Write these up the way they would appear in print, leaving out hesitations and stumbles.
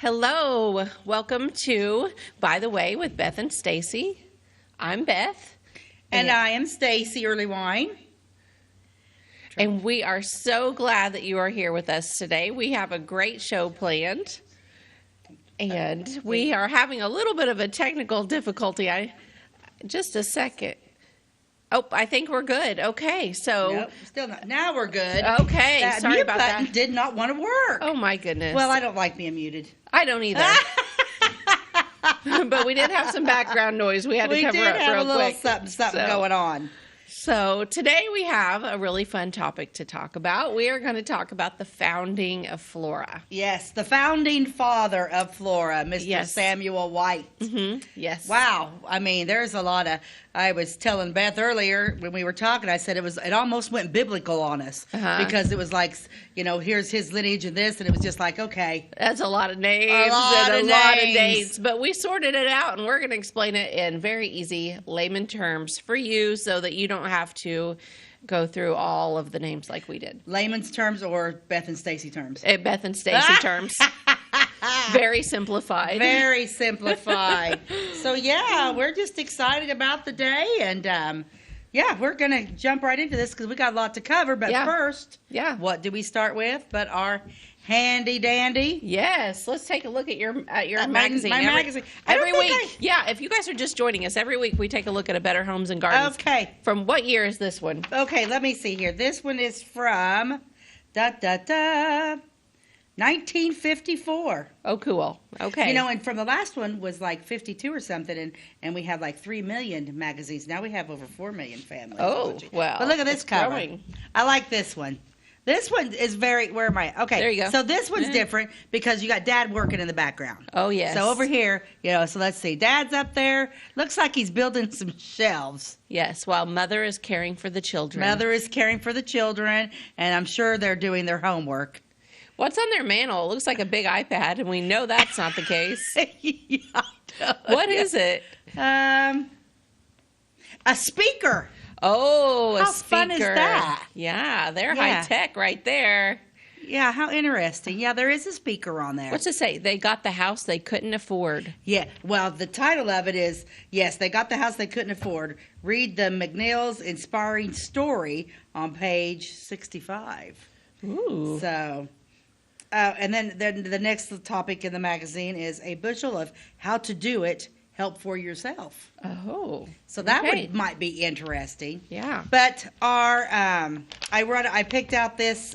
Hello, welcome to By the Way with Beth and Stacey. I'm Beth. And I am Stacey Early Wine. And we are so glad that you are here with us today. We have a great show planned. And we are having a little bit of a technical difficulty. Just a second. Oh, I think we're good. Okay, so... Nope, still not. Now we're good. Okay, that sorry mute about button that. did not want to work. Oh, my goodness. Well, I don't like being muted. I don't either. But we did have some background noise. We had to cover up real quick. We did have a little something going on. So today we have a really fun topic to talk about. We are going to talk about the founding of Flora. Yes, the founding father of Flora, Mr. Samuel White. Mm-hmm. Yes. Wow. I mean, there's a lot of... I was telling Beth earlier when we were talking, I said it almost went biblical on us because it was like, here's his lineage and this, and it was just like, okay. That's a lot of names and a lot of dates. But we sorted it out, and we're going to explain it in very easy layman terms for you so that you don't have to go through all of the names like we did. Layman's terms or Beth and Stacey terms? Beth and Stacey terms. Very simplified. Very simplified. So, yeah, we're just excited about the day. And, we're going to jump right into this because we got a lot to cover. But first, what do we start with but our handy dandy? Yes, let's take a look at your magazine. My magazine. Every week. Yeah, if you guys are just joining us, every week we take a look at a Better Homes and Gardens. Okay. From what year is this one? Okay, let me see here. This one is from 1954. Oh, cool. Okay. And from the last one was like 52 or something, and we had like 3 million magazines. Now we have over 4 million families. Oh, well. But look at this cover. Growing. I like this one. This one is where am I? Okay. There you go. So this one's different because you got Dad working in the background. Oh, yes. So over here, so let's see. Dad's up there. Looks like he's building some shelves. Yes, while Mother is caring for the children. Mother is caring for the children, and I'm sure they're doing their homework. What's on their mantle? It looks like a big iPad, and we know that's not the case. What is it? A speaker. Oh, a speaker. How fun is that? Yeah, they're high tech right there. Yeah, how interesting. Yeah, there is a speaker on there. What's it say? They got the house they couldn't afford. Yeah, well, the title of it is, yes, they got the house they couldn't afford. Read the McNeil's inspiring story on page 65. Ooh. So... and then the next topic in the magazine is a bushel of how to do it, help for yourself. Oh, so that might be interesting. Yeah. But I picked out this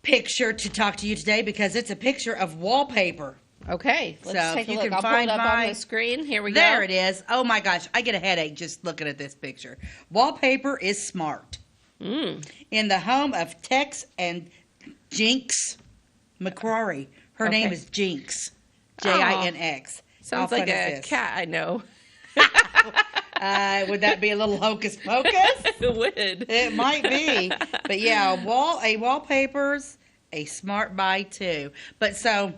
picture to talk to you today because it's a picture of wallpaper. Okay, let's take a look. I'll pull it up on the screen. Here we go. There it is. Oh my gosh, I get a headache just looking at this picture. Wallpaper is smart. In the home of Tex and Jinx McCrory. Her name is Jinx. Jinx. Sounds like a cat I know. Would that be a little hocus pocus? It would. It might be. But yeah, a wallpaper's a smart buy too. But so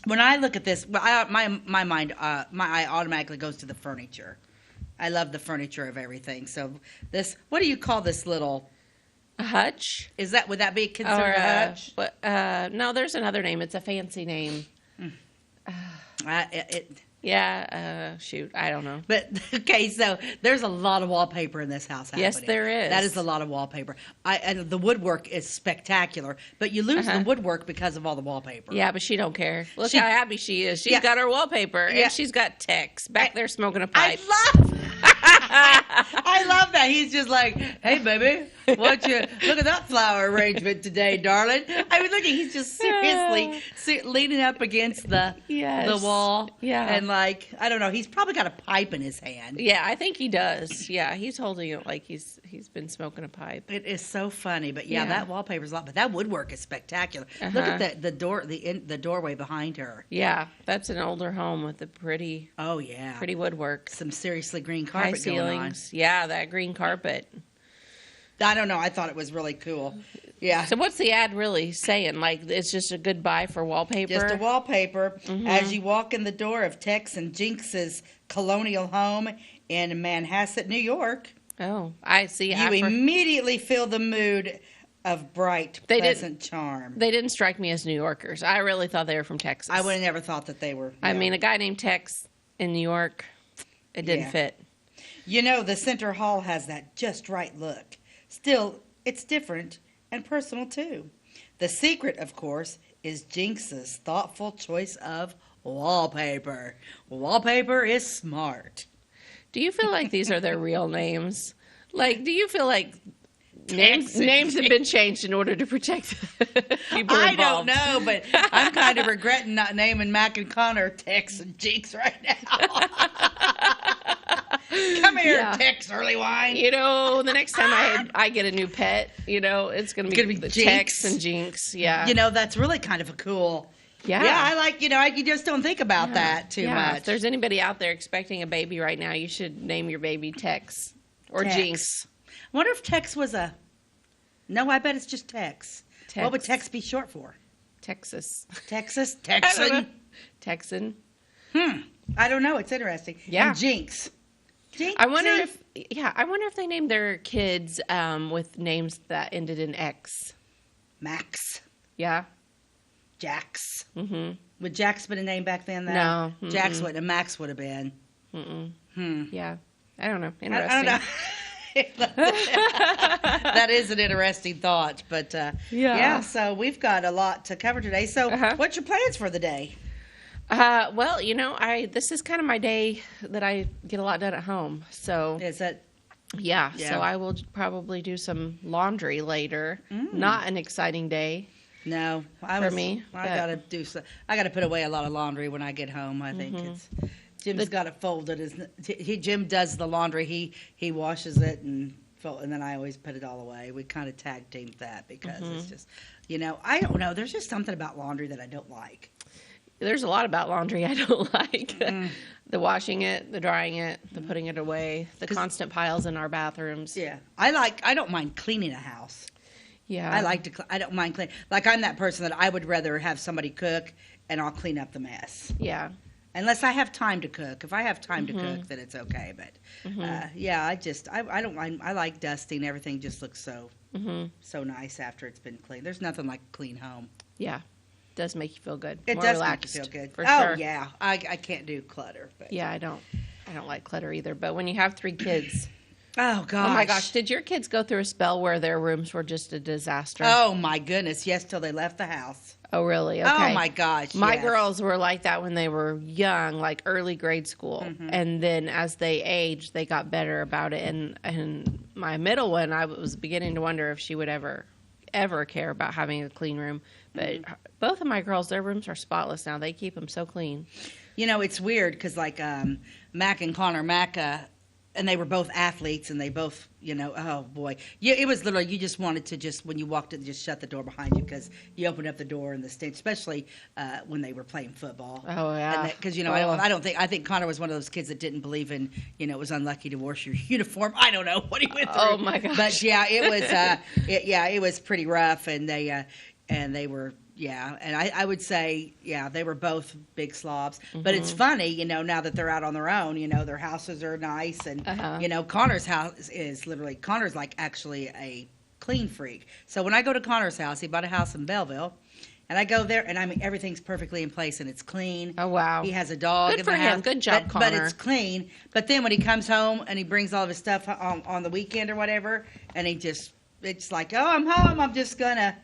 when I look at this, my eye automatically goes to the furniture. I love the furniture of everything. So what do you call this little... A hutch? Would that be considered a hutch? No, there's another name. It's a fancy name. Shoot, I don't know. But okay, so there's a lot of wallpaper in this house happening. Yes, there is. That is a lot of wallpaper. And the woodwork is spectacular, but you lose the woodwork because of all the wallpaper. Yeah, but she don't care. Look how happy she is. She's got her wallpaper, and she's got Tex back there smoking a pipe. I love that. He's just like, hey, baby, look at that flower arrangement today, darling. I mean, he's just seriously leaning up against the wall. Yeah. And I don't know, he's probably got a pipe in his hand. Yeah, I think he does. Yeah, he's holding it like he's been smoking a pipe. It is so funny, but that wallpaper's a lot, but that woodwork is spectacular. Look at the door, the doorway behind her. Yeah, that's an older home with a pretty woodwork. Some seriously green carpet going on. Yeah, that green carpet. I don't know. I thought it was really cool. Yeah. So what's the ad really saying? Like, it's just a good buy for wallpaper? Just a wallpaper. As you walk in the door of Tex and Jinx's colonial home in Manhasset, New York. Oh, I see. You immediately feel the mood of bright, They pleasant charm. They didn't strike me as New Yorkers. I really thought they were from Texas. I would have never thought that they were. I mean, a guy named Tex in New York, it didn't fit. You know, the Center Hall has that just right look. Still, it's different and personal, too. The secret, of course, is Jinx's thoughtful choice of wallpaper. Wallpaper is smart. Do you feel like these are their real names? Like, do you feel like names have been changed in order to protect people I involved? don't know, but I'm kind of regretting not naming Mac and Connor Tex and Jinx right now. Come here, Tex Early Wine. You know, the next time I get a new pet, you know, it's going to be the Jinx. Tex and Jinx. Yeah. You know, that's really kind of a cool. Yeah. Yeah, I like, you just don't think about that too much. If there's anybody out there expecting a baby right now, you should name your baby Tex or Tex. Jinx. I wonder if Tex was a. No, I bet it's just Tex. What would Tex be short for? Texas. Texas? Texan. Texan? I don't know. It's interesting. Yeah. And Jinx. Jinx. I wonder if they named their kids with names that ended in X. Max. Yeah. Jax. Mm-hmm. Would Jax been a name back then, though? No. Mm-mm. Jax wouldn't, and Max would have been. Yeah. I don't know. Interesting. I don't know. That is an interesting thought, but so we've got a lot to cover today. So what's your plans for the day? Well, you know, this is kind of my day that I get a lot done at home. So Is it? yeah, so I will probably do some laundry later. Not an exciting day. No, me. I gotta do so. I gotta put away a lot of laundry when I get home. I think Jim's got it folded. Jim does the laundry. He washes it and then I always put it all away. We kind of tag teamed that because it's just, I don't know. There's just something about laundry that I don't like. There's a lot about laundry I don't like. The washing it, the drying it, the putting it away, the constant piles in our bathrooms. Yeah, I don't mind cleaning a house. Yeah, I don't mind cleaning. Like I'm that person that I would rather have somebody cook and I'll clean up the mess. Yeah. Unless I have time to cook. If I have time to cook, then it's okay. But I don't mind. I like dusting. Everything just looks so nice after it's been cleaned. There's nothing like a clean home. Yeah. It does make you feel good. It More does relaxed, make you feel good. For Oh sure. yeah, I can't do clutter. But. Yeah, I don't like clutter either. But when you have 3 kids, oh gosh, oh my gosh, did your kids go through a spell where their rooms were just a disaster? Oh my goodness, yes, till they left the house. Oh really? Okay. Oh my gosh, my yes. girls were like that when they were young, like early grade school, and then as they aged, they got better about it. And my middle one, I was beginning to wonder if she would ever care about having a clean room. But both of my girls, their rooms are spotless now. They keep them so clean. You know, it's weird because like Mac and Connor, and they were both athletes, and they both, oh boy, it was literally you just wanted to when you walked in, just shut the door behind you because you opened up the door and the stench, especially when they were playing football. Oh yeah, because I think Connor was one of those kids that didn't believe in, it was unlucky to wash your uniform. I don't know what he went through. Oh my gosh, but yeah, it was it was pretty rough, and they were. Yeah, and I would say, they were both big slobs. But it's funny, now that they're out on their own, their houses are nice. And, Connor's house Connor's like actually a clean freak. So when I go to Connor's house, he bought a house in Belleville. And I go there, and I mean, everything's perfectly in place, and it's clean. Oh, wow. He has a dog in the house. Good for him. Good job, Connor. But it's clean. But then when he comes home and he brings all of his stuff on the weekend or whatever, and it's like, oh, I'm home. I'm just gonna,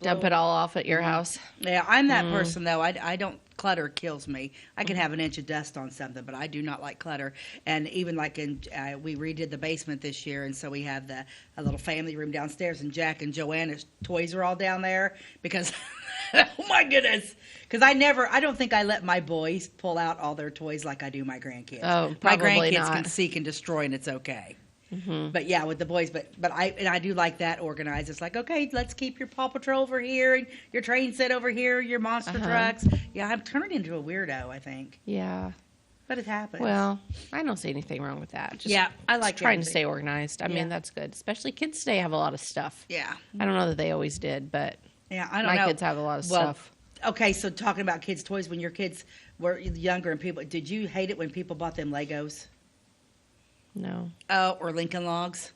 dump it all off at your house. Yeah, I'm that person, though. I don't, clutter kills me. I can have an inch of dust on something, but I do not like clutter. And even like we redid the basement this year, and so we have a little family room downstairs, and Jack and Joanna's toys are all down there because, oh my goodness, because I don't think I let my boys pull out all their toys like I do my grandkids. Oh, my probably grandkids not. can seek and destroy, and it's okay. But yeah, with the boys, but I do like that organized. It's like, okay, let's keep your Paw Patrol over here and your train set over here, your monster trucks. Yeah, I'm turning into a weirdo, I think. Yeah. But it happens. Well, I don't see anything wrong with that. Just I like trying to stay organized. I mean, that's good. Especially kids today have a lot of stuff. Yeah. I don't know that they always did, but I don't know. My kids have a lot of stuff. Okay, so talking about kids' toys, when your kids were younger and did you hate it when people bought them Legos? No. Oh, or Lincoln Logs?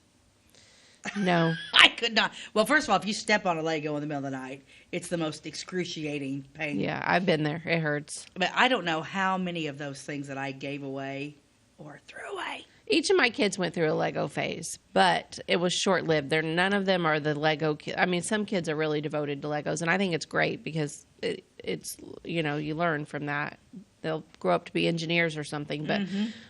No. I could not. Well, first of all, if you step on a Lego in the middle of the night, it's the most excruciating pain. Yeah, I've been there. It hurts. But I don't know how many of those things that I gave away or threw away. Each of my kids went through a Lego phase, but it was short-lived. None of them are the Lego kids. I mean, some kids are really devoted to Legos, and I think it's great because it's, you learn from that. They'll grow up to be engineers or something. But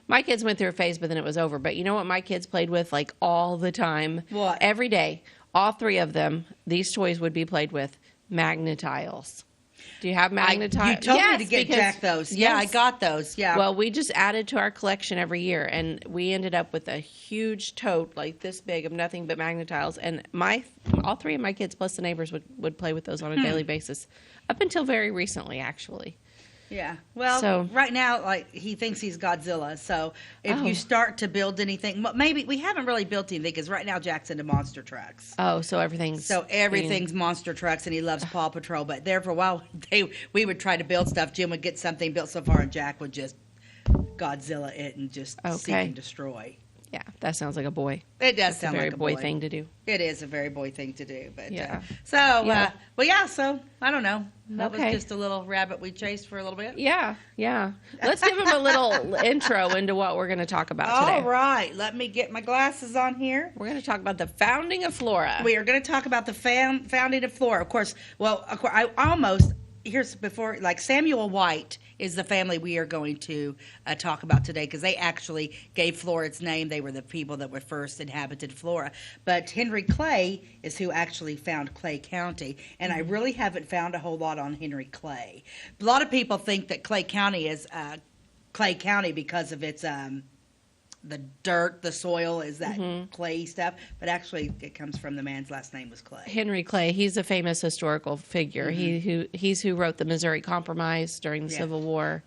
my kids went through a phase, but then it was over. But you know what my kids played with, like, all the time? What? Every day. All three of them, these toys would be played with magnetiles. Do you have magnetiles? You told me to get Jack those. Yeah, I got those. Yeah. Well, we just added to our collection every year, and we ended up with a huge tote like this big of nothing but magnetiles. And all three of my kids, plus the neighbors, would play with those on a daily basis, up until very recently, actually. Yeah. Well, right now, like, he thinks he's Godzilla. So if you start to build anything, maybe we haven't really built anything because right now Jack's into monster trucks. Oh, so everything's monster trucks, and he loves Paw Patrol. But there for a while, we would try to build stuff. Jim would get something built so far, and Jack would just Godzilla it and just seek and destroy. Yeah, that sounds like a boy. It does sound like a boy thing to do. It is a very boy thing to do. But yeah. So I don't know. That was just a little rabbit we chased for a little bit. Yeah. Let's give him a little intro into what we're going to talk about today. All right. Let me get my glasses on here. We're going to talk about the founding of Flora. We are going to talk about the founding of Flora. Of course, Samuel White is the family we are going to talk about today because they actually gave Flora its name. They were the people that were first inhabited Flora. But Henry Clay is who actually found Clay County, and I really haven't found a whole lot on Henry Clay. A lot of people think that Clay County is Clay County because of its the dirt, the soil is that clay stuff, but actually it comes from the man's last name was Clay. Henry Clay, he's a famous historical figure. He's who wrote the Missouri Compromise during the Civil War.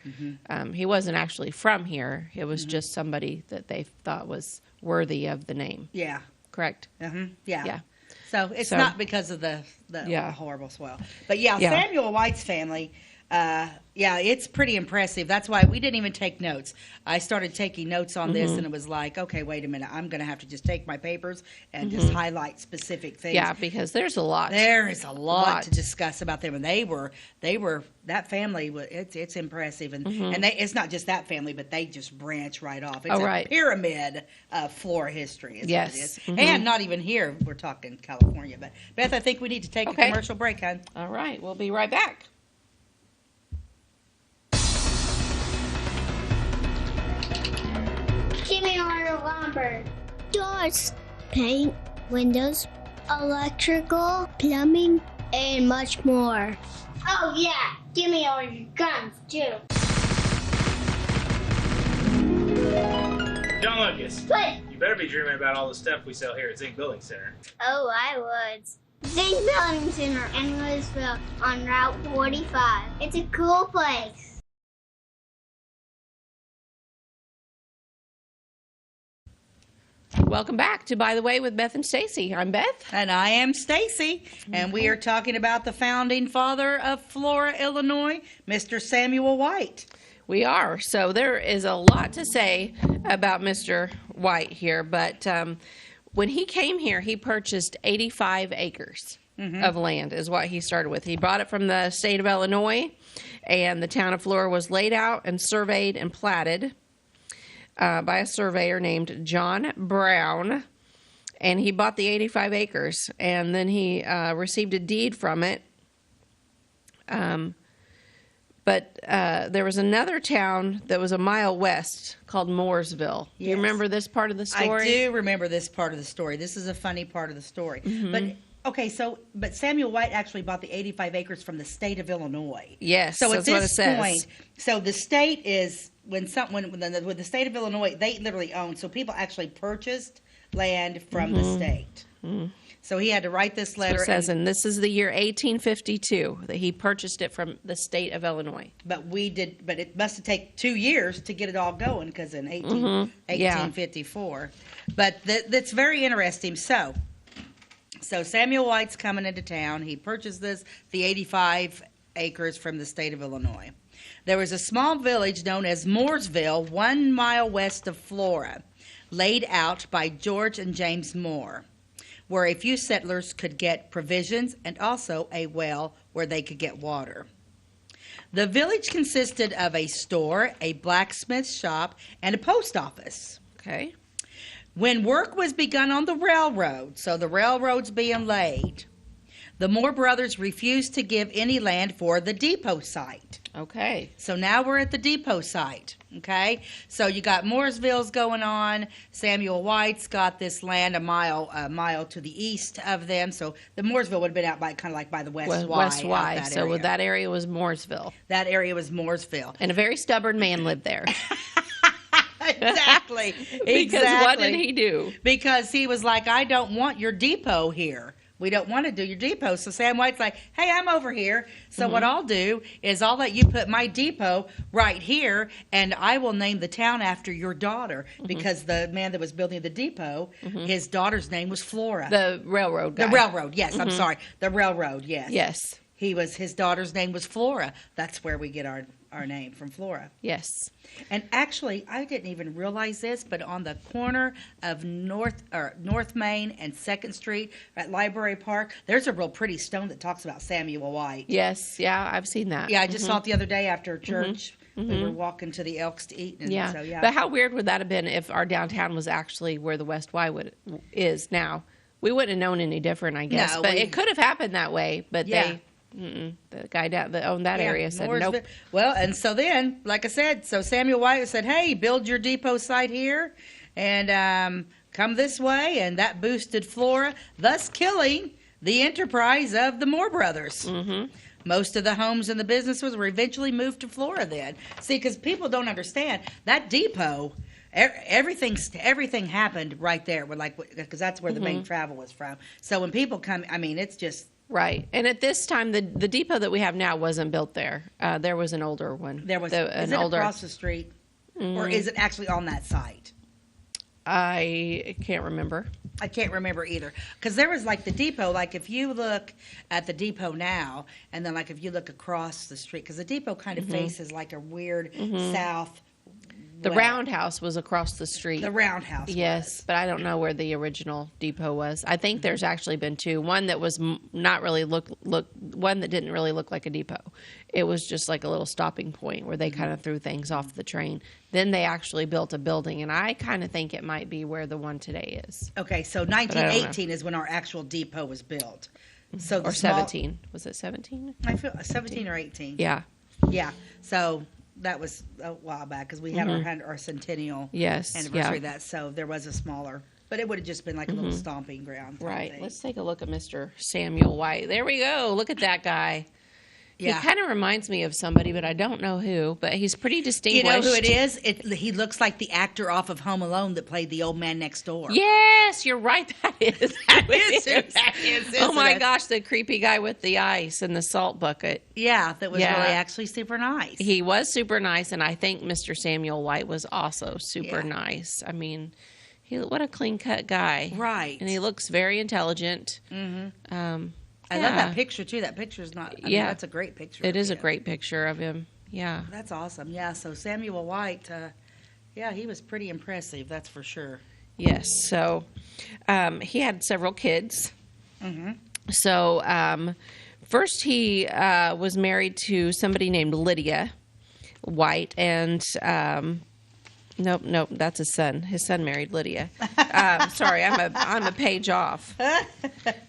He wasn't actually from here. It was just somebody that they thought was worthy of the name. Yeah. Correct? Yeah. So it's not because of the horrible soil. But Samuel White's family, it's pretty impressive. That's why we didn't even take notes. I started taking notes on this, and it was like, okay, wait a minute. I'm going to have to just take my papers and just highlight specific things. Yeah, because there's a lot. There is a lot to discuss about them, and they were that family. It's impressive, and it's not just that family, but they just branch right off. It's a pyramid of Flora history. Is what it is. And not even here. We're talking California. But Beth, I think we need to take a commercial break, hon. All right, we'll be right back. Jimmy Order Lumber. Doors, paint, windows, electrical, plumbing, and much more. Oh yeah, Jimmy Order guns too. John Lucas. What? You better be dreaming about all the stuff we sell here at Zink Building Center. Oh, I would. Zink Building Center in Louisville on Route 45. It's a cool place. Welcome back to By the Way with Beth and Stacey. I'm Beth. And I am Stacey. And we are talking about the founding father of Flora, Illinois, Mr. Samuel White. We are. So there is a lot to say about Mr. White here. But when he came here, he purchased 85 acres of land is what he started with. He bought it from the state of Illinois. And the town of Flora was laid out and surveyed and platted by a surveyor named John Brown, and he bought the 85 acres, and then he received a deed from it. But there was another town that was a mile west called Mooresville. Do you remember this part of the story? I do remember this part of the story. This is a funny part of the story. But Samuel White actually bought the 85 acres from the state of Illinois. Yes, so that's at what it this says. point, so the state is with the state of Illinois, they literally own. So people actually purchased land from the state. So he had to write this letter. So it says, and this is the year 1852 that he purchased it from the state of Illinois. But it must have taken 2 years to get it all going because in 1854. But that's very interesting. So Samuel White's coming into town. He purchased the 85 acres from the state of Illinois. There was a small village known as Mooresville, 1 mile west of Flora, laid out by George and James Moore. where a few settlers could get provisions and also a well where they could get water. The village consisted of a store, a blacksmith shop, and a post office. Okay. When work was begun on the railroad, so the railroad's being laid, the Moore brothers refused to give any land for the depot site. Okay. So now we're at the depot site, okay? So you got Mooresville's going on. Samuel White's got this land a mile to the east of them. So the Mooresville would have been out by kind of like by the West Y. West Y. That So area. that area was Mooresville. That area was Mooresville. And a very stubborn man lived there. Exactly. Because what did he do? Because he was like, I don't want your depot here. We don't want to do your depot. So Sam White's like, hey, I'm over here. So what I'll do is I'll let you put my depot right here, and I will name the town after your daughter. Because the man that was building the depot, his daughter's name was Flora. The railroad guy. The railroad, yes. I'm sorry. The railroad, yes. Yes. His daughter's name was Flora. That's where we get our name, from Flora. Yes. And actually, I didn't even realize this, but on the corner of North Main and 2nd Street at Library Park, there's a real pretty stone that talks about Samuel White. Yes. Yeah, I've seen that. Yeah, I just saw it the other day after church. We were walking to the Elks to eat. And Yeah. So, yeah. But how weird would that have been if our downtown was actually where the West Y is now? We wouldn't have known any different, I guess. No, but it could have happened that way. But Yeah. the guy that owned that area said Mooresville. nope. Well, and so then, like I said, so Samuel White said, hey, build your depot site here and come this way. And that boosted Flora, thus killing the enterprise of the Moore brothers. Most of the homes and the businesses were eventually moved to Flora then. See, because people don't understand, that depot, everything happened right there. Because that's where the main travel was from. So when people come, I mean, it's just... Right. And at this time, the depot that we have now wasn't built there. There was an older one. There was. An Is it older. across the street? Or is it actually on that site? I can't remember. I can't remember either. Because there was like the depot, like if you look at the depot now, and then like if you look across the street, because the depot kind of faces like a weird south. The roundhouse was across the street. The roundhouse. Yes, but I don't know where the original depot was. I think there's actually been two. One that was not really one that didn't really look like a depot. It was just like a little stopping point where they kind of threw things off the train. Then they actually built a building, and I kind of think it might be where the one today is. Okay, so 1918 is when our actual depot was built. So Or 17. Was it 17? I feel 17 or 18. Yeah. Yeah. So that was a while back because we had our centennial anniversary of that. So there was a smaller, but it would have just been like a little stomping ground. Right. Thing. Let's take a look at Mr. Samuel White. There we go. Look at that guy. Yeah. He kind of reminds me of somebody, but I don't know who. But he's pretty You distinguished. know who it is? He looks like the actor off of Home Alone that played the old man next door. Yes, you're right. That is. That is who that is, Oh my isn't it? gosh, the creepy guy with the ice and the salt bucket. Yeah, that was Yeah. really actually super nice. He was super nice, and I think Mr. Samuel White was also super Yeah. nice. I mean, what a clean cut guy. Right. And he looks very intelligent. I love that picture too. That picture's not. I mean, Yeah. that's a great picture. It of is a him. great picture of him. Yeah. That's awesome. Yeah. So Samuel White, he was pretty impressive. That's for sure. Yes. So he had several kids. So first he was married to somebody named Lydia White, and nope, that's his son. His son married Lydia. Sorry, I'm a page off.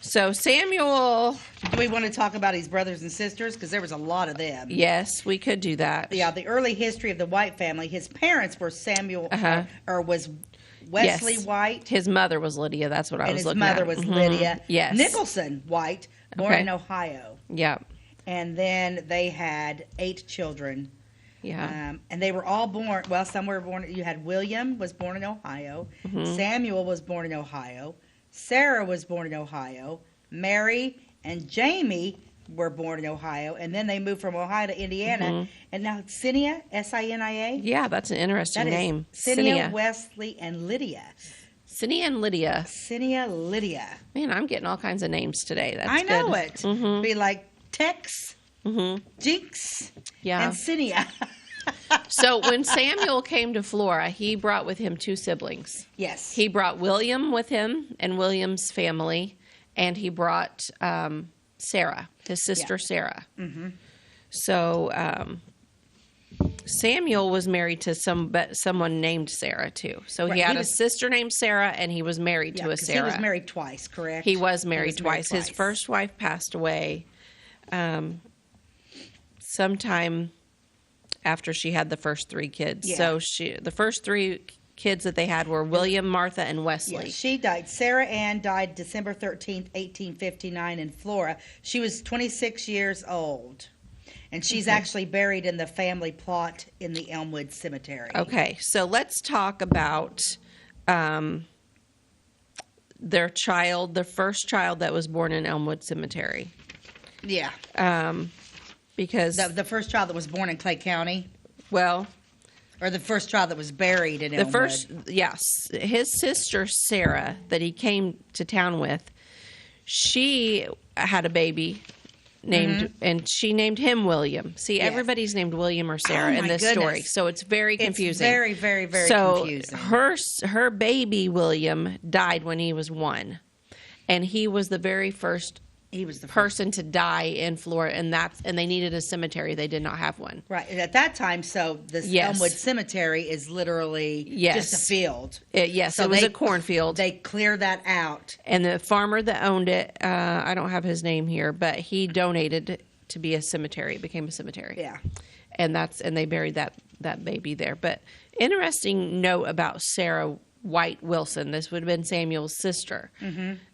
So Samuel. Do we want to talk about his brothers and sisters? Because there was a lot of them. Yes, we could do that. Yeah, the early history of the White family. His parents were was Wesley Yes. White, His mother was Lydia. That's what I and was his looking mother at. was Lydia. Yes. Nicholson White, born Okay. in Ohio, Yeah. and then they had 8 children. Yeah. And they were all born. Well, some were born. You had William was born in Ohio. Samuel was born in Ohio. Sarah was born in Ohio. Mary and Jamie were born in Ohio, and then they moved from Ohio to Indiana. And now Sinia, Sinia. Yeah, that's an interesting That is name. Sinia, Wesley, and Lydia. Sinia and Lydia. Sinia, Lydia. Man, I'm getting all kinds of names today. That's I know good. it. Be like Tex, Jinx, Yeah. and Sinia. So when Samuel came to Flora, he brought with him 2 siblings. Yes. He brought William with him and William's family, and he brought Sarah, his sister Sarah. Mm-hmm. So Samuel was married to someone named Sarah too. So Right, he had he a was- sister named Sarah, and he was married to a 'cause Sarah. He was married twice, correct? He was married twice. His twice. first wife passed away sometime after she had the first 3 kids. Yeah. So the first 3 kids that they had were William, Martha, and Wesley. Yeah, she died. Sarah Ann died December 13th, 1859 in Flora. She was 26 years old. And she's actually buried in the family plot in the Elmwood Cemetery. Okay, so let's talk about their first child that was born in Elmwood Cemetery. Yeah. Because, The first child that was born in Clay County, well, or the first child that was buried in the Elmwood. first, yes, his sister Sarah that he came to town with, she had a baby named, and she named him William. See, Yes. everybody's named William or Sarah Oh, in my this goodness. story, so it's very confusing. It's very, very, very so confusing. her baby William died when he was 1, and he was the very first He was the first. person to die in Flora, and they needed a cemetery. They did not have one. Right. At that time, so this Yes. Elmwood Cemetery is literally Yes. just a field. Yes, So it was they- a cornfield. They clear that out. And the farmer that owned it, I don't have his name here, but he donated to be a cemetery. It became a cemetery. Yeah. And they buried that baby there. But interesting note about Sarah White Wilson, this would have been Samuel's sister,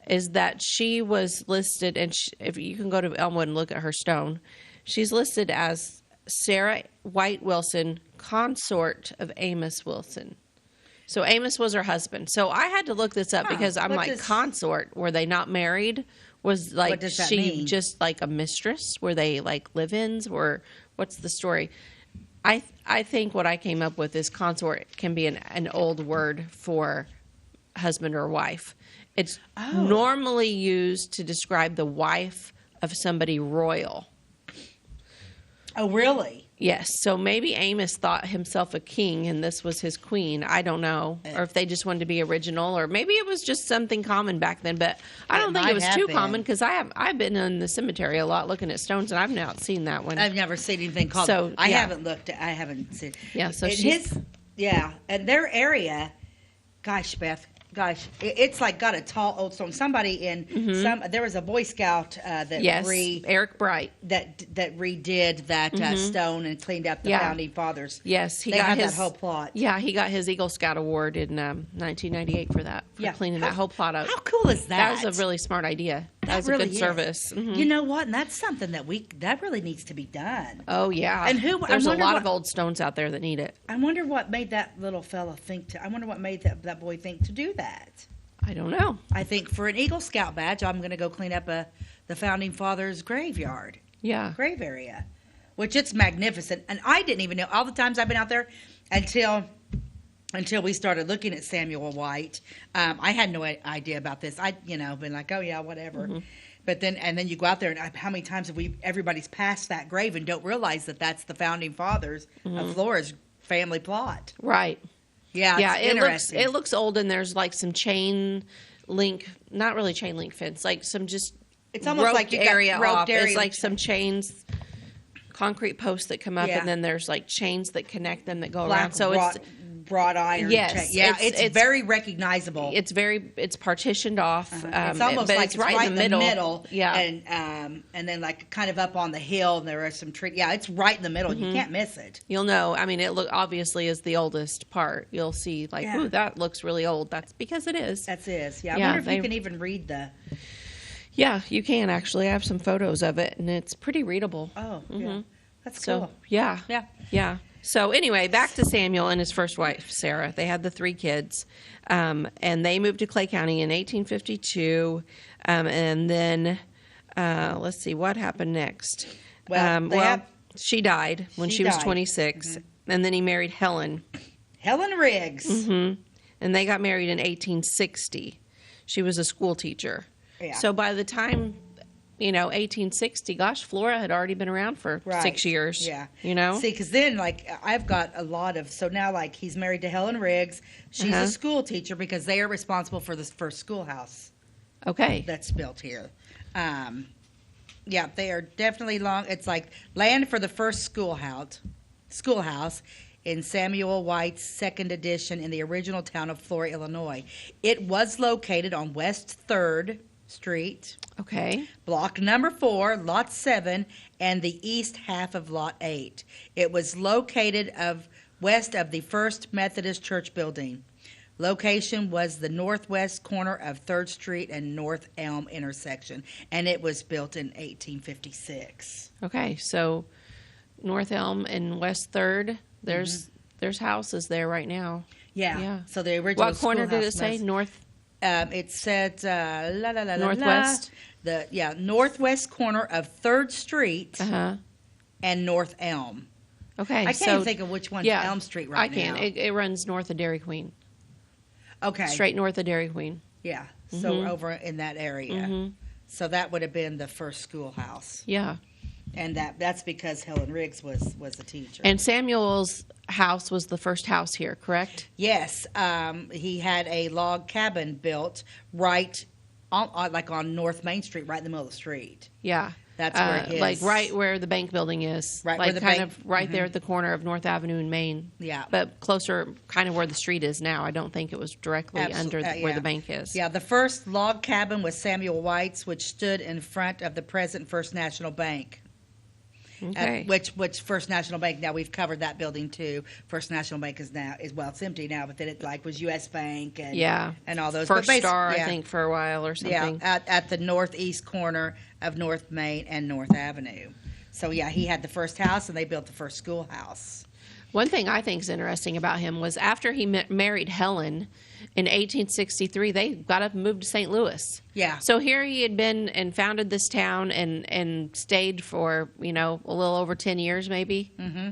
is that she was listed, and if you can go to Elmwood and look at her stone, she's listed as Sarah White Wilson, consort of Amos Wilson. So Amos was her husband. So I had to look this up because I'm what like, does- consort, were they not married? Was like does that she mean? just like a mistress? Were they like live-ins? Or what's the story? I think what I came up with is consort can be an old word for husband or wife. It's normally used to describe the wife of somebody royal. Oh, really? Yes, so maybe Amos thought himself a king and this was his queen. I don't know. Or if they just wanted to be original, or maybe it was just something common back then, but I don't think might it was have too been. common because I've been in the cemetery a lot looking at stones and I've not seen that one. I've never seen anything called. So, I yeah. haven't seen. Yeah, so And she's- and their area. Gosh, Beth. Gosh, it's like got a tall old stone. Somebody in there was a Boy Scout that yes, Eric Bright. that redid that stone and cleaned up the Yeah. founding fathers. Yes, he They got had his that whole plot. Yeah, he got his Eagle Scout award in 1998 for that, for cleaning that whole plot up. How cool is that? That was a really smart idea. That was really a good is. service. Mhm. You know what? And that's something that that really needs to be done. Oh yeah, And There's a wonder lot what- of old stones out there that need it. I wonder what made that little fella think I wonder what made that boy think to do that. I don't know. I think for an Eagle Scout badge, I'm going to go clean up the Founding Fathers graveyard, Yeah. grave area, which it's magnificent. And I didn't even know all the times I've been out there until we started looking at Samuel White. I had no idea about this. I been like, oh yeah, whatever. But then you go out there and how many times have everybody's passed that grave and don't realize that that's the Founding Fathers of Flora's family plot. Right. Yeah, Yeah, it's it interesting. looks old, and there's like some chain link, not really chain link fence, like some just It's almost roped like you got area roped off. area It's like with some chains, concrete posts that come up, Yeah. and then there's like chains that connect them that go Black around. So wrought iron. Yes, chain. Yeah, it's- it's very recognizable. it's partitioned off. It's almost but like it's right in the middle. Yeah. and then like kind of up on the hill, and there are some trees. Yeah, it's right in the middle. You can't miss it. You'll know. I mean, it obviously is the oldest part. You'll see, like, Yeah. ooh, that looks really old. That's because it is. That's it. Yeah, I Yeah, wonder if you they- can even read the. Yeah, you can actually. I have some photos of it, and it's pretty readable. Oh, yeah, that's So, cool. yeah. Yeah. Yeah. So, anyway, back to Samuel and his first wife, Sarah. They had the 3 kids, and they moved to Clay County in 1852. And then, let's see, what happened next? Well, she died when she was died. 26, and then he married Helen. Helen Riggs. And they got married in 1860. She was a school teacher. Yeah. So by the time 1860, gosh, Flora had already been around for 6 years. Yeah. See, because then, like, I've got a lot of, so now, like, he's married to Helen Riggs. She's a school teacher because they are responsible for this first schoolhouse. Okay. That's built here. Yeah, they are definitely long. It's like land for the first schoolhouse in Samuel White's second edition in the original town of Flora, Illinois. It was located on West 3rd Street. Okay. Block number 4, lot 7, and the east half of lot 8. It was located west of the First Methodist Church building. Location was the northwest corner of 3rd Street and North Elm intersection, and it was built in 1856. Okay, so North Elm and West 3rd, there's houses there right now. Yeah. So the original What corner did it say? North? It said Northwest? Northwest corner of 3rd Street Uh-huh. and North Elm. Okay, I can't even think of which one's Elm Street right now. I can. It runs north of Dairy Queen. Okay. Straight north of Dairy Queen. Yeah. So over in that area. So that would have been the first schoolhouse. Yeah. And that's because Helen Riggs was a teacher. And Samuel's house was the first house here, correct? Yes. He had a log cabin built right on North Main Street, right in the middle of the street. Yeah. That's where his... Like right where the bank building is. Right like where the kind bank... of right there at the corner of North Avenue and Main. Yeah. But closer kind of where the street is now. I don't think it was directly under where the bank is. Yeah, the first log cabin was Samuel White's, which stood in front of the present First National Bank. Okay. Which First National Bank, now we've covered that building too. First National Bank is it's empty now, but then it was U.S. Bank and all those. First Star, I think, for a while or something. Yeah, at the northeast corner of North Main and North Avenue. So yeah, he had the first house and they built the first schoolhouse. One thing I think is interesting about him was after he married Helen in 1863, they got up and moved to St. Louis. Yeah. So here he had been and founded this town and stayed for, a little over 10 years maybe. Mm-hmm.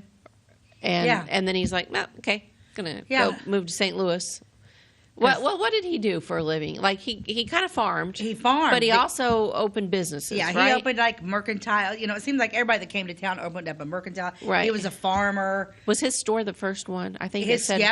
And then he's like, okay, gonna go move to St. Louis. What did he do for a living? Like he kind of farmed. He farmed, but he also opened businesses. Yeah, right? He opened like mercantile. It seemed like everybody that came to town opened up a mercantile. Right. He was a farmer. Was his store the first one? I think it said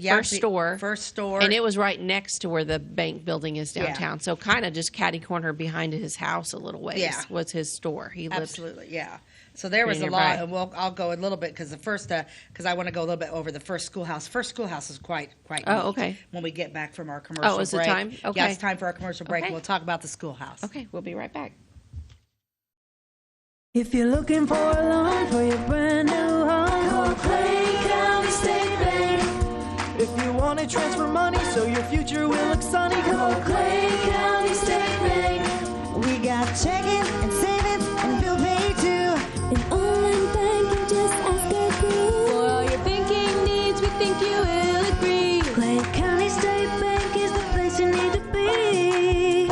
first store. First store, and it was right next to where the bank building is downtown. Yeah. So kind of just catty corner behind his house a little ways was his store. He lived absolutely, yeah. So there was a lot, and I'll go a little bit because I want to go a little bit over the first schoolhouse. First schoolhouse is quite neat. Okay. When we get back from our commercial break. Oh, is it time? Okay. Yeah, it's time for our commercial break, and we'll talk about the schoolhouse. Okay, we'll be right back. If you're looking for a loan for your brand new home, call Clay County State Bank. If you want to transfer money so your future will look sunny, call Clay County State Bank. We got checking and savings and bill pay too. An online banking, just ask our crew. For all your banking needs, we think you will agree. Clay County State Bank is the place you need to be.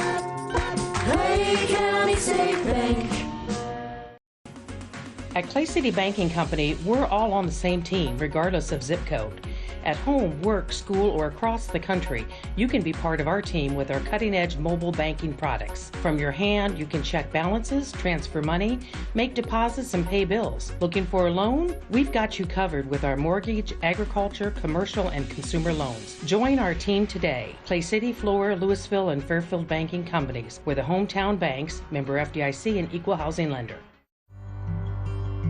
Clay County State Bank. At Clay City Banking Company, we're all on the same team, regardless of zip code. At home, work, school, or across the country, you can be part of our team with our cutting-edge mobile banking products. From your hand, you can check balances, transfer money, make deposits, and pay bills. Looking for a loan? We've got you covered with our mortgage, agriculture, commercial, and consumer loans. Join our team today. Clay City, Flora, Louisville, and Fairfield Banking Companies. We're the hometown banks, member FDIC, and equal housing lender.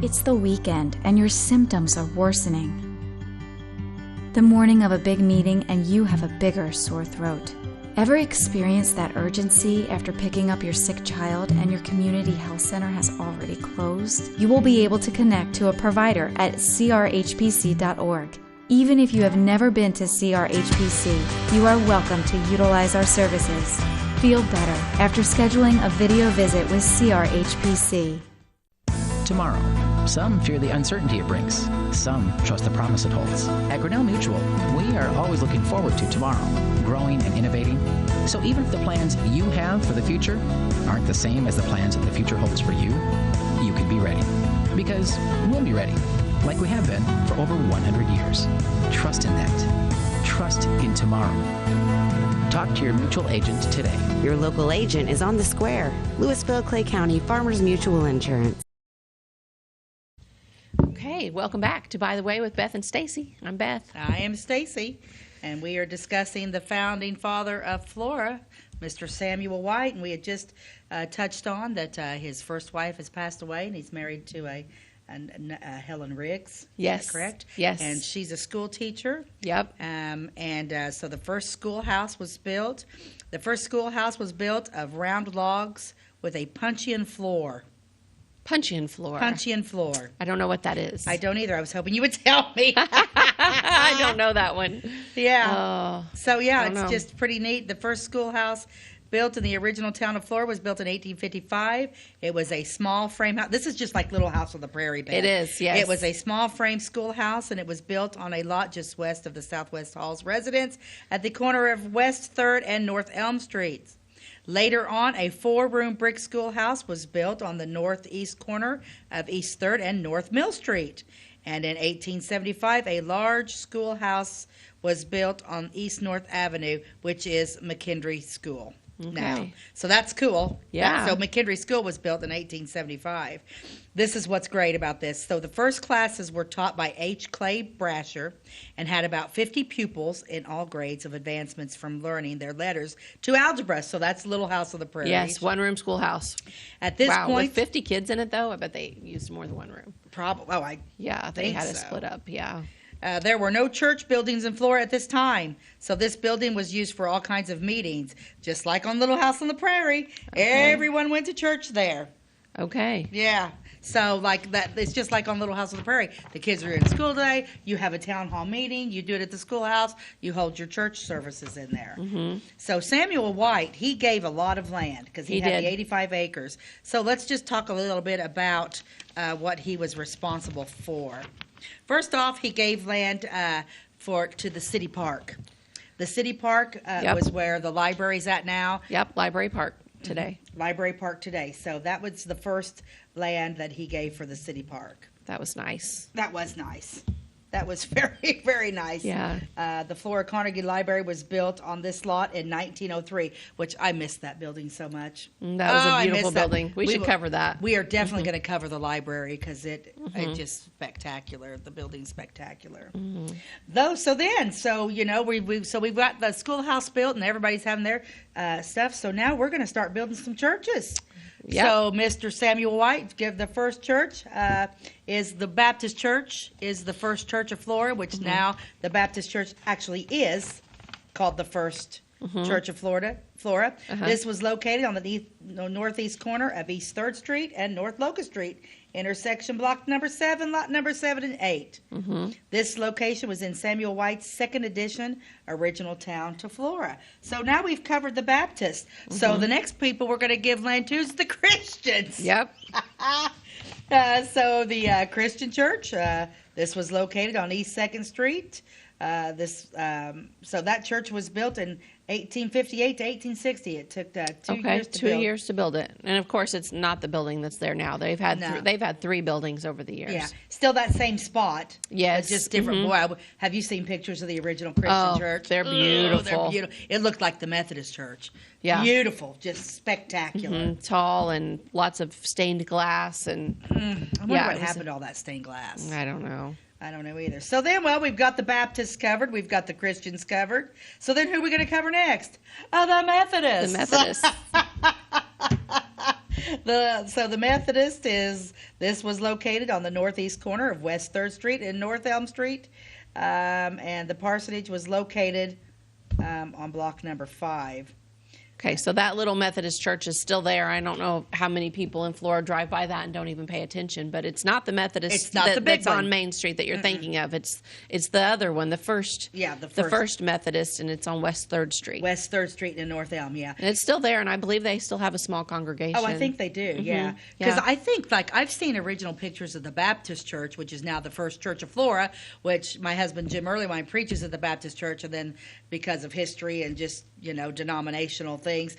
It's the weekend, and your symptoms are worsening. The morning of a big meeting and you have a bigger sore throat. Ever experienced that urgency after picking up your sick child and your community health center has already closed? You will be able to connect to a provider at crhpc.org. Even if you have never been to CRHPC, you are welcome to utilize our services. Feel better after scheduling a video visit with CRHPC. Tomorrow. Some fear the uncertainty it brings. Some trust the promise it holds. At Grinnell Mutual, we are always looking forward to tomorrow, growing and innovating. So even if the plans you have for the future aren't the same as the plans that the future holds for you, you can be ready. Because we'll be ready, like we have been for over 100 years. Trust in that. Trust in tomorrow. Talk to your mutual agent today. Your local agent is on the square. Louisville, Clay County Farmers Mutual Insurance. Okay, welcome back to By the Way with Beth and Stacey. I'm Beth. I am Stacey, and we are discussing the founding father of Flora, Mr. Samuel White, and we had just touched on that his first wife has passed away, and he's married to a Helen Riggs. Yes. Is that correct? Yes. And she's a school teacher. Yep. So the first schoolhouse was built. The first schoolhouse was built of round logs with a puncheon floor. Puncheon floor. Puncheon floor. I don't know what that is. I don't either. I was hoping you would tell me. I don't know that one. Yeah. So yeah, don't it's know. just pretty neat. The first schoolhouse built in the original town of Flora was built in 1855. It was a small frame house. This is just like Little House on the Prairie, Beth. It is, yes. It was a small frame schoolhouse, and it was built on a lot just west of the Southwest Halls residence at the corner of West 3rd and North Elm Streets. Later on, a 4-room brick schoolhouse was built on the northeast corner of East 3rd and North Mill Street. And in 1875, a large schoolhouse was built on East North Avenue, which is McKendree School now. Okay. So that's cool. Yeah. So McKendree School was built in 1875. This is what's great about this. So the first classes were taught by H. Clay Brasher and had about 50 pupils in all grades of advancements from learning their letters to algebra. So that's Little House on the Prairie. Yes, one-room schoolhouse. At this Wow, point, with 50 kids in it, though? I bet they used more than one room. Yeah, they think had to so. split up, yeah. There were no church buildings in Flora at this time, so this building was used for all kinds of meetings. Just like on Little House on the Prairie, everyone went to church there. Okay. Yeah. So like that, it's just like on Little House on the Prairie. The kids are in school day. You have a town hall meeting. You do it at the schoolhouse. You hold your church services in there. Mm-hmm. So Samuel White, he gave a lot of land because he had did. the 85 acres. So let's just talk a little bit about what he was responsible for. First off, he gave land to the city park. The city park was where the library's at now. Yep, Library Park today. Library Park today. So that was the first land that he gave for the city park. That was nice. That was nice. That was very, very nice. Yeah. The Flora Carnegie Library was built on this lot in 1903, which I missed that building so much. That was a I beautiful miss that. building. We should cover that. We are definitely going to cover the library because it's just spectacular. The building's spectacular. So we've got the schoolhouse built and everybody's having their stuff. So now we're going to start building some churches. Yep. So Mr. Samuel White, give the first church is the Baptist Church, is the First Church of Flora, which now the Baptist Church actually is called the First Church of Flora. This was located on the northeast corner of East 3rd Street and North Locust Street, intersection block number 7, lot number 7 and 8. This location was in Samuel White's second edition, Original Town to Flora. So now we've covered the Baptists. So the next people we're going to give land to is the Christians. Yep. So the Christian Church, this was located on East 2nd Street. So that church was built in 1858 to 1860. It took 2 years to build. 2 years to build it, and of course, it's not the building that's there now. They've had they've had 3 buildings over the years. Yeah, still that same spot. Yes, but just different. Boy, have you seen pictures of the original Christian church? They're beautiful. They're beautiful. It looked like the Methodist church. Yeah, beautiful, just spectacular. Tall and lots of stained glass and. I wonder what happened to all that stained glass. I don't know. I don't know either. So then, we've got the Baptists covered. We've got the Christians covered. So then who are we going to cover next? The Methodists. The Methodists. The Methodist this was located on the northeast corner of West 3rd Street and North Elm Street. And the parsonage was located on block number 5. Okay, so that little Methodist church is still there. I don't know how many people in Flora drive by that and don't even pay attention, but it's not the Methodist It's not the big that's one. on Main Street that you're thinking of. It's the other one, the first Methodist, and it's on West 3rd Street. West 3rd Street and North Elm, yeah. And it's still there, and I believe they still have a small congregation. Oh, I think they do, yeah. Because I think, I've seen original pictures of the Baptist Church, which is now the First Church of Flora, which my husband Jim Earlywine preaches at the Baptist Church, and then because of history and just, denominational things,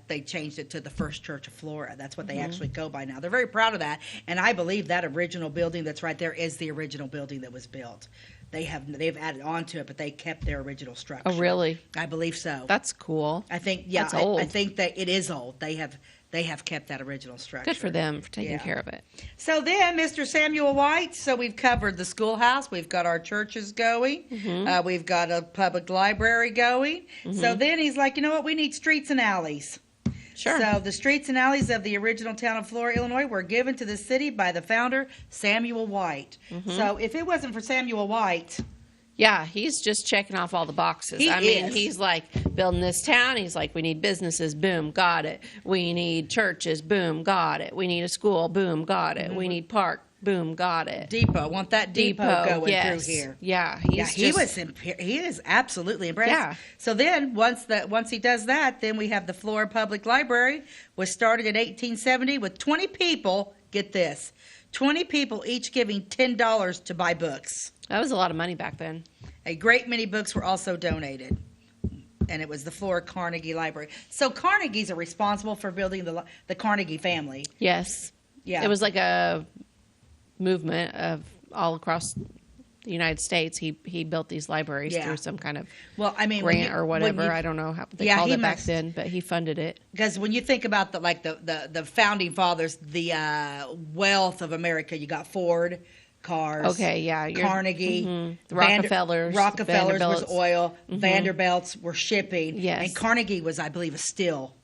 they changed it to the First Church of Flora. That's what they actually go by now. They're very proud of that, and I believe that original building that's right there is the original building that was built. they've added on to it, but they kept their original structure. Oh, really? I believe so. That's cool. I think That's old. I think that it is old. They have kept that original structure. Good for them for taking care of it. So then, Mr. Samuel White. So we've covered the schoolhouse. We've got our churches going. We've got a public library going. So then he's like, you know what? We need streets and alleys. Sure. So the streets and alleys of the original town of Flora, Illinois, were given to the city by the founder, Samuel White. So if it wasn't for Samuel White, yeah, he's just checking off all the boxes. I mean, he's like building this town. He's like, we need businesses. Boom, got it. We need churches. Boom, got it. We need a school. Boom, got it. We need park. Boom, got it. Depot. Want that depot going through here. Yeah, he is absolutely impressive. Yeah. So then once he does that, then we have the Flora Public Library, was started in 1870 with 20 people. Get this, 20 people each giving $10 to buy books. That was a lot of money back then. A great many books were also donated. And it was the Flora Carnegie Library. So Carnegies are responsible for building the Carnegie family. Yes. Yeah. It was like a movement of all across the United States. He built these libraries through some kind of grant or whatever. I don't know how they called it back then, but he funded it. Because when you think about the founding fathers, the wealth of America, you got Ford cars. Okay, yeah. Carnegie. The Rockefellers. Rockefellers was Vanderbilts. oil. Vanderbilts were shipping. Yes. And Carnegie was, I believe, a steel.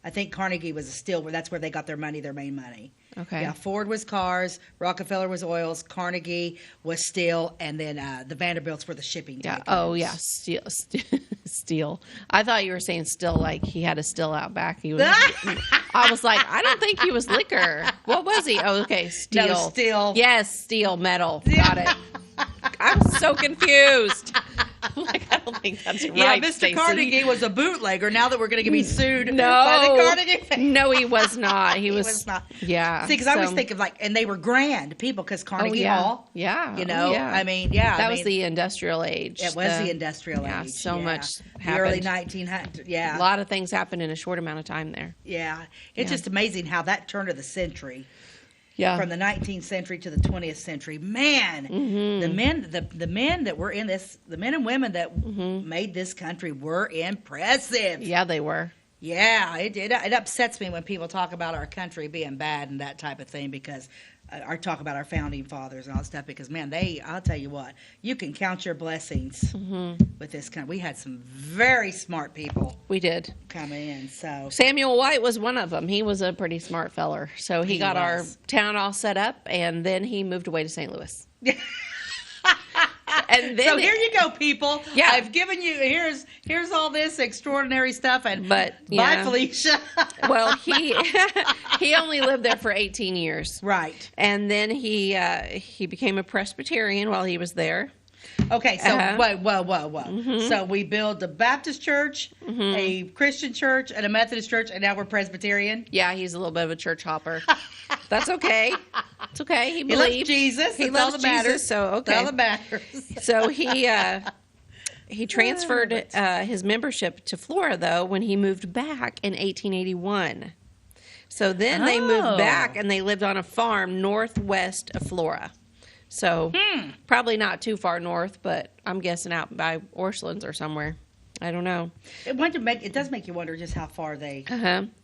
I think Carnegie was a steel, that's where they got their money, their main money. Okay. Yeah, Ford was cars, Rockefeller was oils, Carnegie was steel, and then the Vanderbilts were the shipping. Yeah. tycoons. Oh, yeah. Steel. I thought you were saying still, like he had a still out back. He was. I was like, I don't think he was liquor. What was he? Oh, okay. Steel. No, steel. Yes, steel, metal. Got it. I'm so confused. Like, I don't think that's right. Yeah, Mr. Stacey. Carnegie was a bootlegger. Now that we're going to be sued No. by the Carnegie family. No, he was not. He was not. Yeah. See, because I always think of and they were grand people because Carnegie Hall. Yeah. You know, yeah. I mean, yeah. That was the industrial age. It was the industrial age. Yeah, so much The happened. early 1900s, yeah. A lot of things happened in a short amount of time there. Yeah. It's just amazing how that turn of the century. Yeah. From the 19th century to the 20th century, man, the men that were in this, the men and women that made this country were impressive. Yeah, they were. Yeah, it upsets me when people talk about our country being bad and that type of thing because I talk about our founding fathers and all that stuff because, man, I'll tell you what, you can count your blessings with this country. We had some very smart people. We did. Come in, so. Samuel White was one of them. He was a pretty smart feller. So he got our town all set up, and then he moved away to St. Louis. And then so here you go, people. Yeah. I've given you, here's all this extraordinary stuff, and bye, Felicia. Well, he only lived there for 18 years. Right. And then he became a Presbyterian while he was there. Okay, so whoa. So we built a Baptist church, a Christian church, and a Methodist church, and now we're Presbyterian. Yeah, he's a little bit of a church hopper. That's okay. It's okay. He loves believes Jesus. He loves Jesus. So okay. That's all that matters. So he transferred his membership to Flora though when he moved back in 1881. So then they moved back and they lived on a farm northwest of Flora. So probably not too far north, but I'm guessing out by Orchlands or somewhere. I don't know. It does make you wonder just how far they.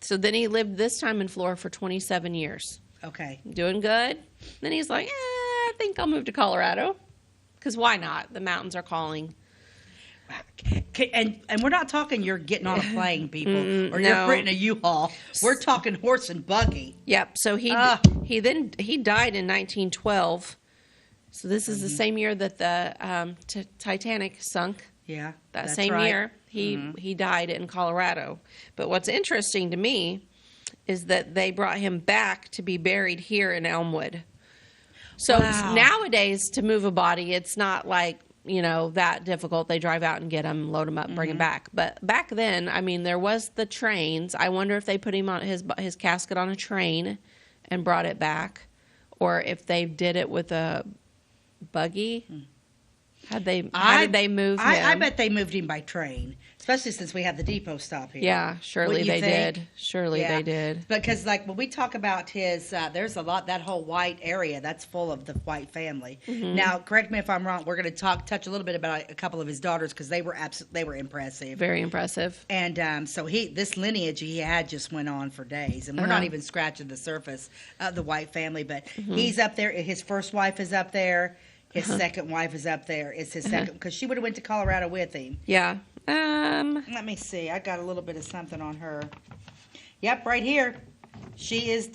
So then he lived this time in Flora for 27 years. Okay. Doing good. Then he's like, I think I'll move to Colorado. Because why not? The mountains are calling. And we're not talking you're getting on a plane, people, or you're renting a U-Haul. We're talking horse and buggy. Yep. So he died in 1912. So this is the same year that the Titanic sunk. Yeah, that same year he died in Colorado. But what's interesting to me is that they brought him back to be buried here in Elmwood. So nowadays to move a body, it's not like that difficult. They drive out and get him, load him up, and bring him back. But back then, I mean, there was the trains. I wonder if they put him on his casket on a train and brought it back, or if they did it with a buggy. How did they move him? I bet they moved him by train, especially since we have the depot stop here. Yeah, surely Wouldn't you they think? did. Surely they did. Because like when we talk about his, there's a lot, that whole White area, that's full of the White family. Mhm. Now, correct me if I'm wrong. We're going to touch a little bit about a couple of his daughters because they were impressive. Very impressive. And so this lineage he had just went on for days, and we're not even scratching the surface of the White family. But he's up there. His first wife is up there. His second wife is up there. It's his second because she would have went to Colorado with him. Yeah. Let me see. I got a little bit of something on her. Yep, right here. She is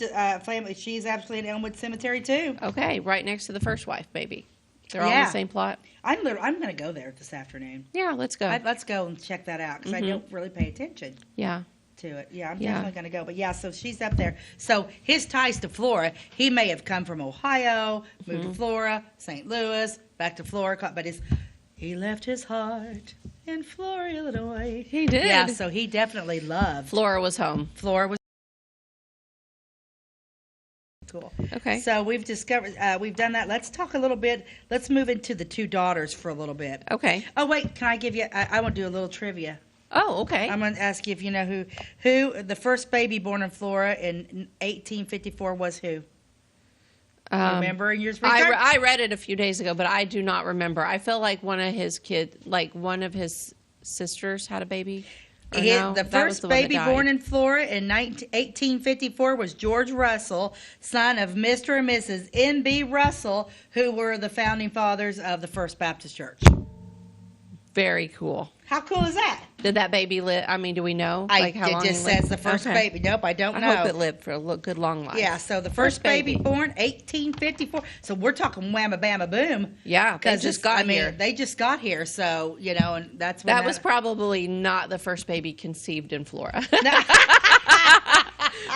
family. She's actually in Elmwood Cemetery too. Okay, right next to the first wife, maybe. They're all in the same plot. I'm going to go there this afternoon. Yeah, let's go. Let's go and check that out because I don't really pay attention. Yeah. To it. Yeah, I'm definitely going to go. But yeah, so she's up there. So his ties to Flora, he may have come from Ohio, moved to Flora, St. Louis, back to Flora, but he left his heart in Flora, Illinois. He did. Yeah, so he definitely loved. Flora was home. Flora was cool. Okay. So we've done that. Let's talk a little bit. Let's move into the two daughters for a little bit. Okay. Oh, wait, can I give you, I want to do a little trivia. Oh, okay. I'm going to ask you if you know who the first baby born in Flora in 1854 was who? Remember in yours? I read it a few days ago, but I do not remember. I feel like one of his sisters had a baby. The first baby born in Flora in 1854 was George Russell, son of Mr. and Mrs. N.B. Russell, who were the founding fathers of the First Baptist Church. Very cool. How cool is that? Did that baby live? I mean, do we know? It just says the first baby. Nope, I don't know. I hope it lived for a good long life. Yeah, so the first baby born 1854. So we're talking whamma bamma boom. Yeah, they just got here. They just got here, so and that's when that was probably not the first baby conceived in Flora.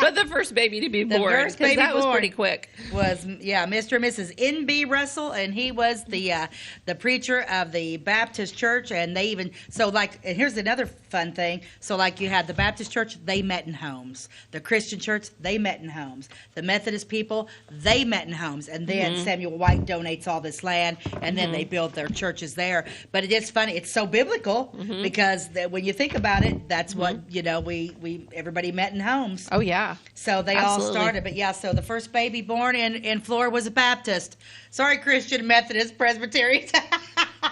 But the first baby to be born, because that was pretty quick. Was Mr. and Mrs. N.B. Russell, and he was the preacher of the Baptist Church, and they even and here's another fun thing. So you had the Baptist Church, they met in homes. The Christian Church, they met in homes. The Methodist people, they met in homes, and then Samuel White donates all this land, and then they build their churches there. But it is funny. It's so biblical because when you think about it, that's what we everybody met in homes. Oh yeah. So they all started, but so the first baby born in Flora was a Baptist. Sorry, Christian, Methodist, Presbyterian.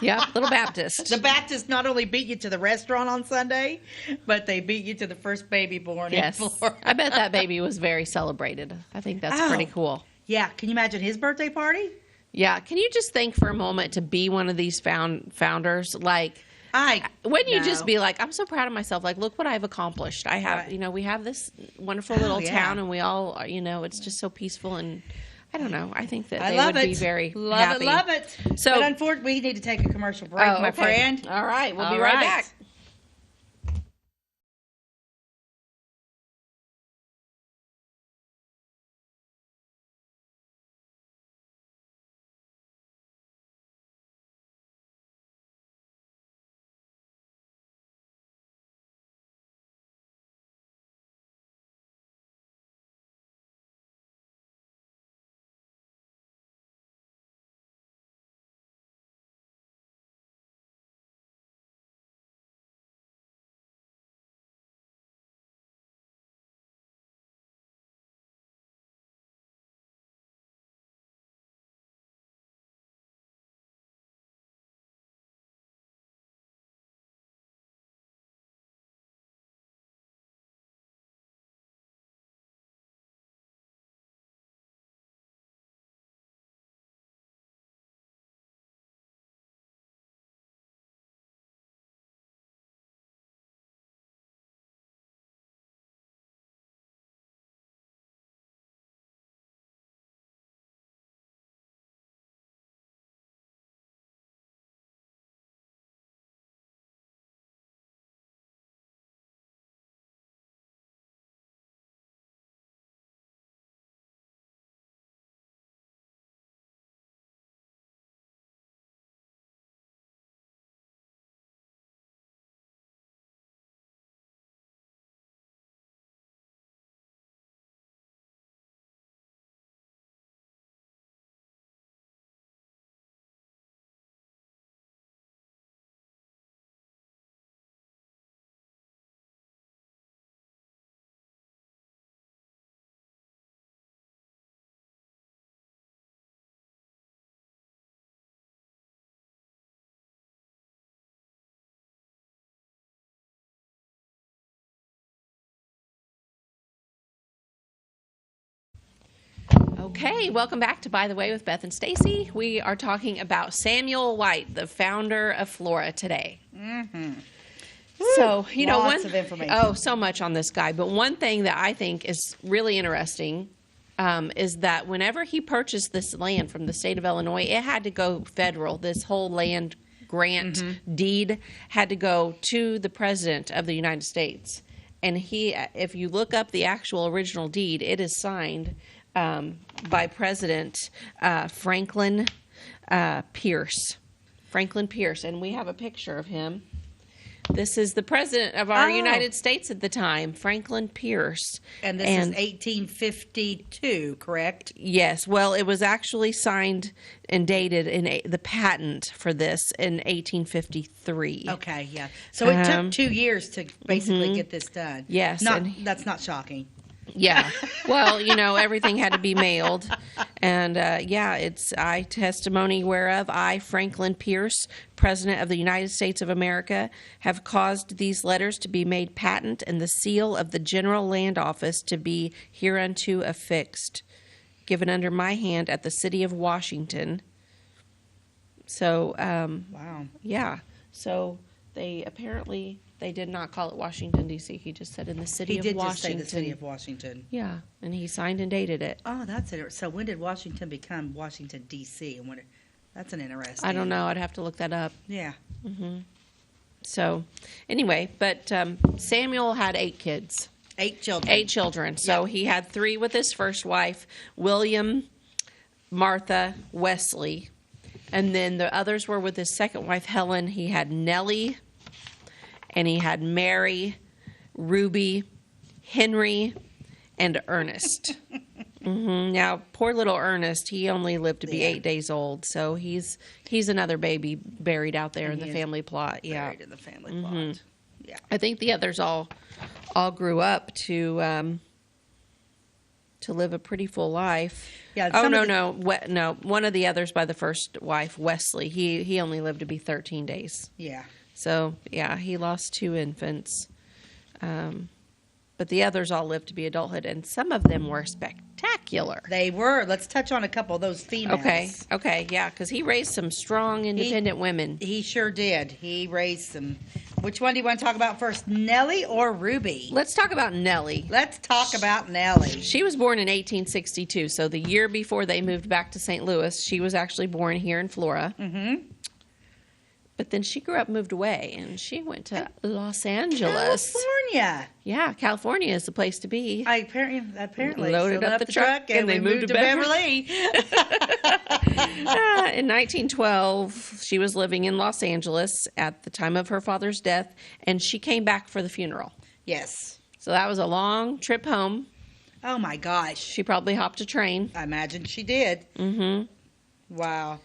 Yeah, little Baptist. The Baptists not only beat you to the restaurant on Sunday, but they beat you to the first baby born in Flora. I bet that baby was very celebrated. I think that's pretty cool. Yeah, can you imagine his birthday party? Yeah, can you just think for a moment to be one of these founders? Wouldn't you just be like, I'm so proud of myself. Like, look what I've accomplished. I have, we have this wonderful little town, and we all, it's just so peaceful. And I don't know. I think that they would be very happy. Love it. So, but unfortunately, we need to take a commercial break, my friend. All right, we'll be right back. Okay, welcome back to By the Way with Beth and Stacey. We are talking about Samuel White, the founder of Flora today. Mm-hmm. So, lots of information. Oh, so much on this guy. But one thing that I think is really interesting is that whenever he purchased this land from the state of Illinois, it had to go federal. This whole land grant deed had to go to the president of the United States. And if you look up the actual original deed, it is signed by President Franklin Pierce. Franklin Pierce. And we have a picture of him. This is the president of our United States at the time, Franklin Pierce. And this is 1852, correct? Yes. Well, it was actually signed and dated in the patent for this in 1853. Okay, yeah. So it took 2 years to basically get this done. Yes. That's not shocking. Yeah. Well, everything had to be mailed. And, it's I testimony whereof I, Franklin Pierce, President of the United States of America, have caused these letters to be made patent and the seal of the General Land Office to be hereunto affixed, given under my hand at the city of Washington. So, wow. Yeah. So they did not call it Washington, D.C. He just said in the city of Washington. He did just say the city of Washington. Yeah, and he signed and dated it. Oh, that's it. So when did Washington become Washington, D.C.? That's an interesting. I don't know. I'd have to look that up. Yeah. Mm-hmm. So, anyway, but Samuel had 8 kids. 8 children. 8 children. So he had 3 with his first wife, William, Martha, Wesley. And then the others were with his second wife, Helen. He had Nellie, and he had Mary, Ruby, Henry, and Ernest. Now, poor little Ernest, he only lived to be 8 days old, so he's another baby buried out there in the family plot. Yeah, buried in the family plot. Yeah, I think the others all grew up to live a pretty full life. Yeah. No. One of the others by the first wife, Wesley, he only lived to be 13 days. Yeah. So, yeah, he lost 2 infants. But the others all lived to be adulthood, and some of them were spectacular. They were. Let's touch on a couple of those females. Okay, yeah, because he raised some strong, independent women. He sure did. He raised some. Which one do you want to talk about first, Nellie or Ruby? Let's talk about Nellie. Let's talk about Nellie. She was born in 1862, so the year before they moved back to St. Louis. She was actually born here in Flora. Mm-hmm. But then she grew up, moved away, and she went to Los Angeles. California. Yeah, California is the place to be. Apparently. Loaded up the truck and they moved to Beverly. In 1912, she was living in Los Angeles at the time of her father's death, and she came back for the funeral. Yes. So that was a long trip home. Oh, my gosh. She probably hopped a train. I imagine she did. Mm-hmm. Wow.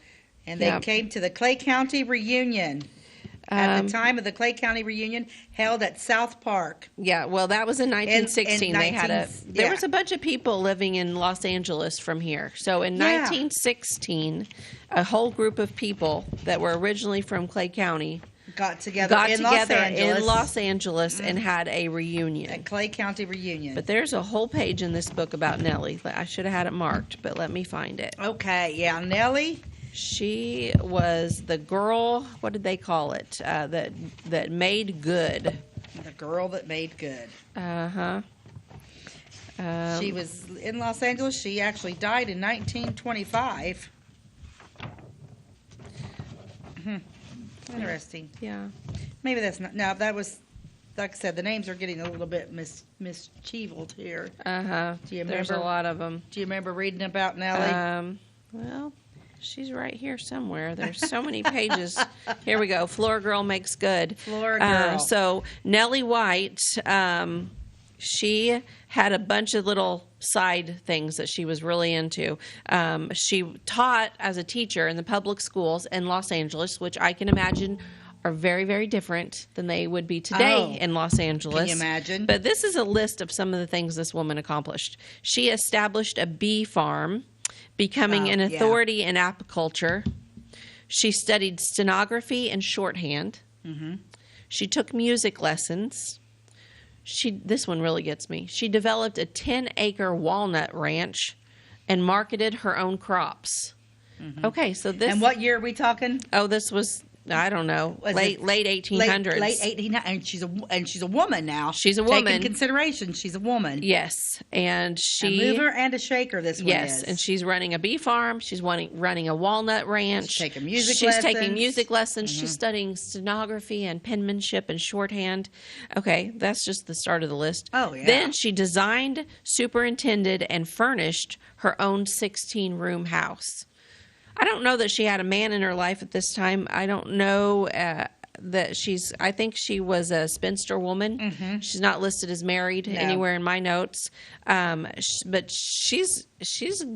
And they came to the Clay County reunion. At the time of the Clay County reunion, held at South Park. Yeah, well, that was in 1916. There was a bunch of people living in Los Angeles from here. So in 1916, a whole group of people that were originally from Clay County got together in Los Angeles and had a reunion. A Clay County reunion. But there's a whole page in this book about Nellie. I should have had it marked, but let me find it. Okay, yeah, Nellie. She was the girl, what did they call it, that made good. The girl that made good. Uh-huh. She was in Los Angeles. She actually died in 1925. Interesting. Yeah. Maybe that's not, no, that was, like I said, the names are getting a little bit mischieved here. Uh-huh. There's a lot of them. Do you remember reading about Nellie? Well... She's right here somewhere. There's so many pages. Here we go. Flora Girl Makes Good. Flora Girl. So Nellie White, she had a bunch of little side things that she was really into. She taught as a teacher in the public schools in Los Angeles, which I can imagine are very, very different than they would be today in Los Angeles. Can you imagine? But this is a list of some of the things this woman accomplished. She established a bee farm, becoming an authority in apiculture. She studied stenography and shorthand. Mm-hmm. She took music lessons. This one really gets me. She developed a 10-acre walnut ranch and marketed her own crops. Okay, so this... And what year are we talking? Oh, this was, I don't know, late 1800s. Late 1800s, and she's a woman now. She's a woman. Take into consideration, she's a woman. Yes, and she... A mover and a shaker, this one is. Yes, and she's running a bee farm. She's running a walnut ranch. She's taking music lessons. She's studying stenography and penmanship and shorthand. Okay, that's just the start of the list. Oh, yeah. Then she designed, superintended, and furnished her own 16-room house. I don't know that she had a man in her life at this time. I don't know that I think she was a spinster woman. She's not listed as married anywhere in my notes. But she's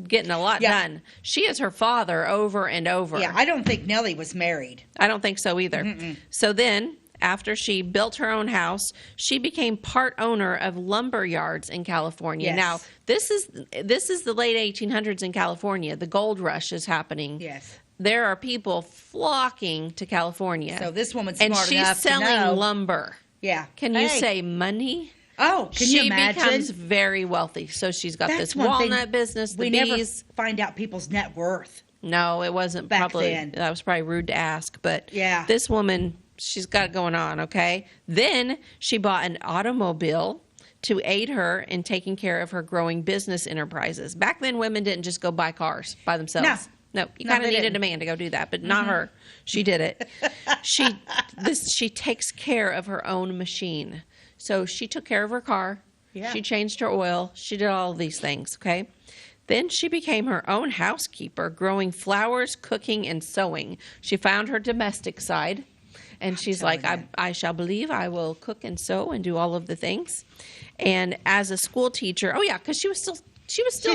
getting a lot done. She is her father over and over. Yeah, I don't think Nellie was married. I don't think so either. So then, after she built her own house, she became part owner of lumber yards in California. Yes. Now, this is the late 1800s in California. The gold rush is happening. Yes. There are people flocking to California. So this woman's and smart she's enough to know. selling lumber. Yeah. Can you say money? Oh, can you imagine? She becomes very wealthy. So she's got this one thing walnut business, the we bees. never find out people's net worth. No, it wasn't Back probably then. that was probably rude to ask, but Yeah. this woman, she's got it going on, okay? Then she bought an automobile to aid her in taking care of her growing business enterprises. Back then, women didn't just go buy cars by themselves. No, you kind of they needed didn't. a man to go do that, but not her. She did it. She takes care of her own machine. So she took care of her car. Yeah. She changed her oil. She did all of these things, okay? Then she became her own housekeeper, growing flowers, cooking, and sewing. She found her domestic side, and she's like, I shall believe I will cook and sew and do all of the things. And as a school teacher, oh yeah, because she was still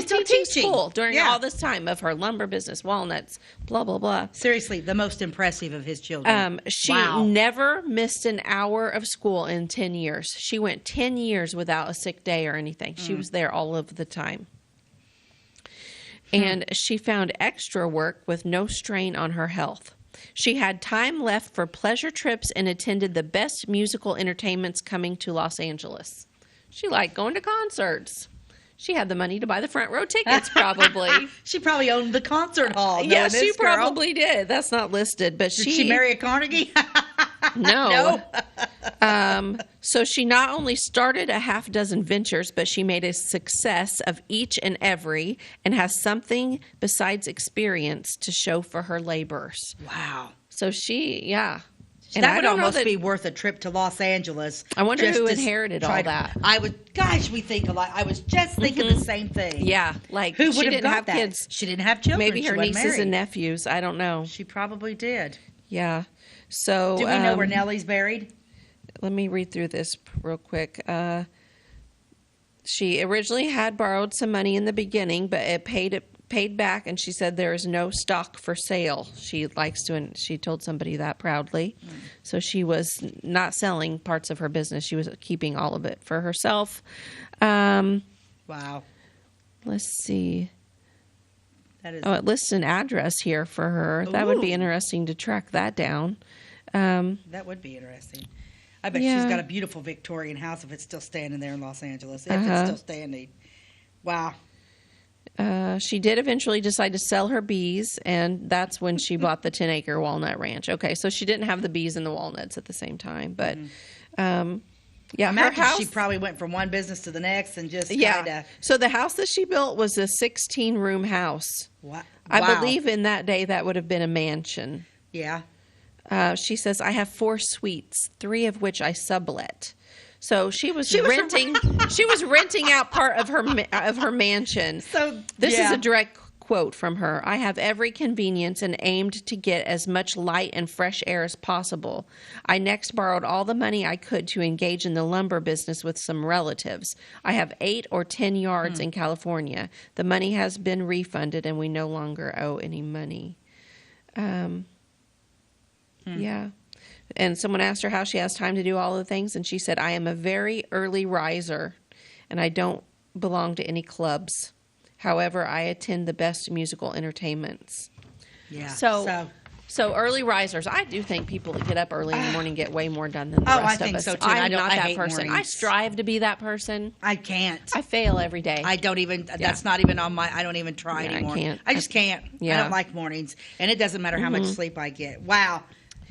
teaching school during all this time of her lumber business, walnuts, blah, blah, blah. Seriously, the most impressive of his children. She never missed an hour of school in 10 years. She went 10 years without a sick day or anything. She was there all of the time. And she found extra work with no strain on her health. She had time left for pleasure trips and attended the best musical entertainments coming to Los Angeles. She liked going to concerts. She had the money to buy the front row tickets, probably. She probably owned the concert hall. Yeah, she probably did. That's not listed, but Did she marry a Carnegie? No. So she not only started a half dozen ventures, but she made a success of each and every and has something besides experience to show for her labors. Wow. So And that would almost be worth a trip to Los Angeles. I wonder who inherited all that. We think a lot. I was just thinking the same thing. Yeah, like who she would didn't have that? kids. She didn't have children. Maybe her She wasn't nieces married. and nephews. I don't know. She probably did. Yeah. So do we know where Nellie's buried? Let me read through this real quick. She originally had borrowed some money in the beginning, but it paid back, and she said there is no stock for sale. She likes to, and she told somebody that proudly. So she was not selling parts of her business. She was keeping all of it for herself. Wow. Let's see. It lists an address here for her. That would be interesting to track that down. That would be interesting. I bet she's got a beautiful Victorian house if it's still standing there in Los Angeles. If it's still standing. Wow. She did eventually decide to sell her bees, and that's when she bought the 10-acre walnut ranch. Okay, so she didn't have the bees and the walnuts at the same time, but her house. She probably went from one business to the next and just kind of. So the house that she built was a 16-room house. Wow. I believe in that day that would have been a mansion. Yeah. She says, I have 4 suites, 3 of which I sublet. So she was renting. She was renting out part of her mansion. So this is a direct quote from her. I have every convenience and aimed to get as much light and fresh air as possible. I next borrowed all the money I could to engage in the lumber business with some relatives. I have 8 or 10 yards in California. The money has been refunded, and we no longer owe any money. Yeah. And someone asked her how she has time to do all the things, and she said, I am a very early riser, and I don't belong to any clubs. However, I attend the best musical entertainments. Yeah. So So early risers, I do think people that get up early in the morning get way more done than the rest I of think us. so, too. I'm not I that hate person. I mornings. strive to be that person. I can't. I fail every day. I don't even, that's not even on my, I don't even try Yeah, I anymore. can't. I just can't. Yeah. I don't like mornings. And it doesn't matter how much sleep I get. Wow.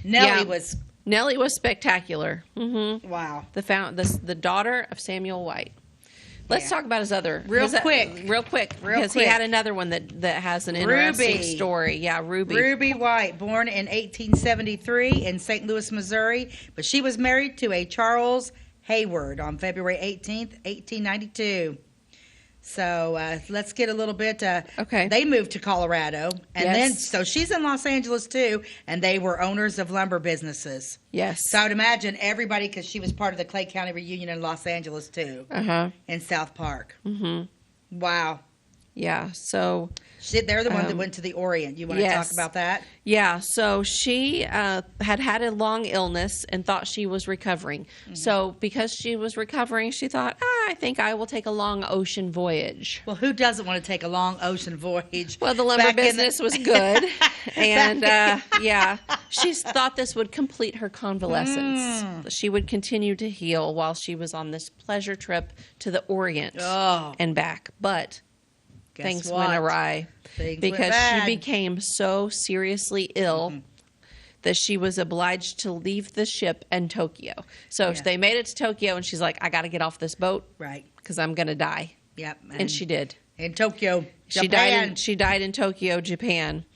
Nellie was, Nellie was spectacular. wow. The daughter of Samuel White. Let's talk about his other Real quick, because he had another one that has an interesting story. Yeah, Ruby White, born in 1873 in St. Louis, Missouri, but she was married to a Charles Hayward on February 18th, 1892. So let's get a little bit. Okay. They moved to Colorado, and then so she's in Los Angeles too, and they were owners of lumber businesses. Yes. So I would imagine everybody, because she was part of the Clay County reunion in Los Angeles too, in South Park. Wow. Yeah. So they're the one that went to the Orient. You want to talk about that? Yeah. So she had a long illness and thought she was recovering. So because she was recovering, she thought, I think I will take a long ocean voyage. Well, who doesn't want to take a long ocean voyage? Well, the lumber business was good. And she thought this would complete her convalescence. She would continue to heal while she was on this pleasure trip to the Orient and back. But things went awry because she became so seriously ill that she was obliged to leave the ship in Tokyo. So they made it to Tokyo, and she's like, I got to get off this boat, right? Because I'm going to die. Yep. And she did. In Tokyo, Japan. She died in Tokyo, Japan,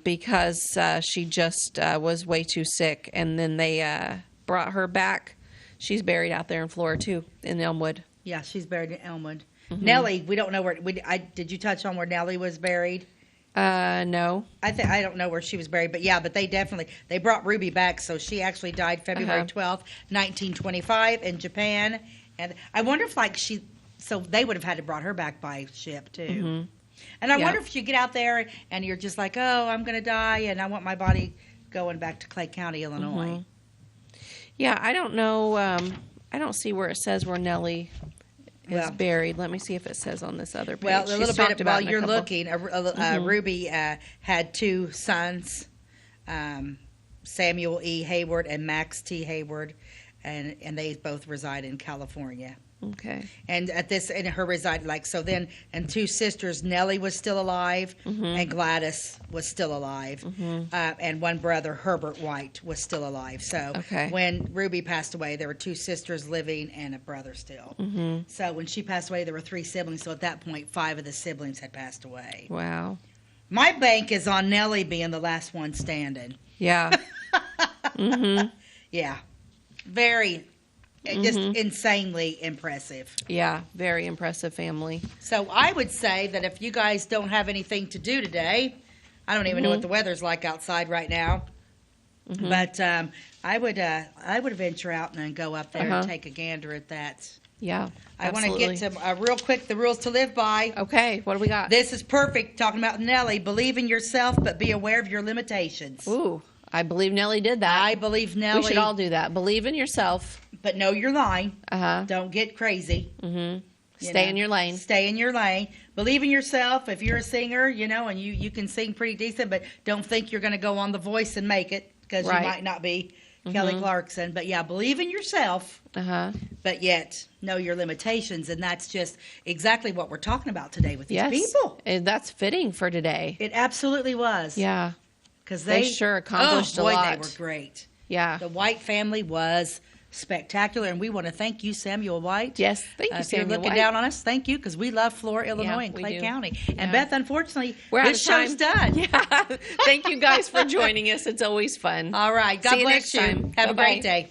because she just was way too sick. And then they brought her back. She's buried out there in Flora too, in Elmwood. Yeah, she's buried in Elmwood. Nellie, we don't know where. Did you touch on where Nellie was buried? No. I don't know where she was buried, but they brought Ruby back, so she actually died February 12th, 1925 in Japan. And I wonder if so they would have had to brought her back by ship too. And I wonder if you get out there and you're just like, oh, I'm going to die and I want my body going back to Clay County, Illinois. Yeah, I don't know. I don't see where it says where Nellie is buried. Let me see if it says on this other page. Well, a little bit while you're looking, Ruby had two sons, Samuel E. Hayward and Max T. Hayward, and they both reside in California. Okay. And her reside and two sisters, Nellie was still alive, and Gladys was still alive, and one brother, Herbert White, was still alive. So when Ruby passed away, there were two sisters living and a brother still. So when she passed away, there were three siblings. So at that point, 5 of the siblings had passed away. Wow. My bank is on Nellie being the last one standing. Yeah. Yeah. Very. Just insanely impressive. Yeah, very impressive family. So I would say that if you guys don't have anything to do today, I don't even know what the weather's like outside right now, but I would venture out and then go up there and take a gander at that. Yeah, I want to get to real quick the rules to live by. Okay, what do we got? This is perfect. Talking about Nellie, believe in yourself, but be aware of your limitations. Ooh, I believe Nellie did that. I believe Nellie. We should all do that. Believe in yourself. But know your line. Don't get crazy. Stay in your lane. Stay in your lane. Believe in yourself. If you're a singer, and you can sing pretty decent, but don't think you're going to go on The Voice and make it, because you might not be Kelly Clarkson. But yeah, believe in yourself. But yet know your limitations, and that's just exactly what we're talking about today with these people. And that's fitting for today. It absolutely was. Yeah, because they sure accomplished a lot. They were great. Yeah, the White family was spectacular, and we want to thank you, Samuel White. Yes, thank you, if Samuel you're looking White. down on us, thank you, because we love Flora, Illinois, and Clay County. And Beth, unfortunately, this show's done. Yeah, thank you guys for joining us. It's always fun. All right, God bless you. Next time. Have a great day.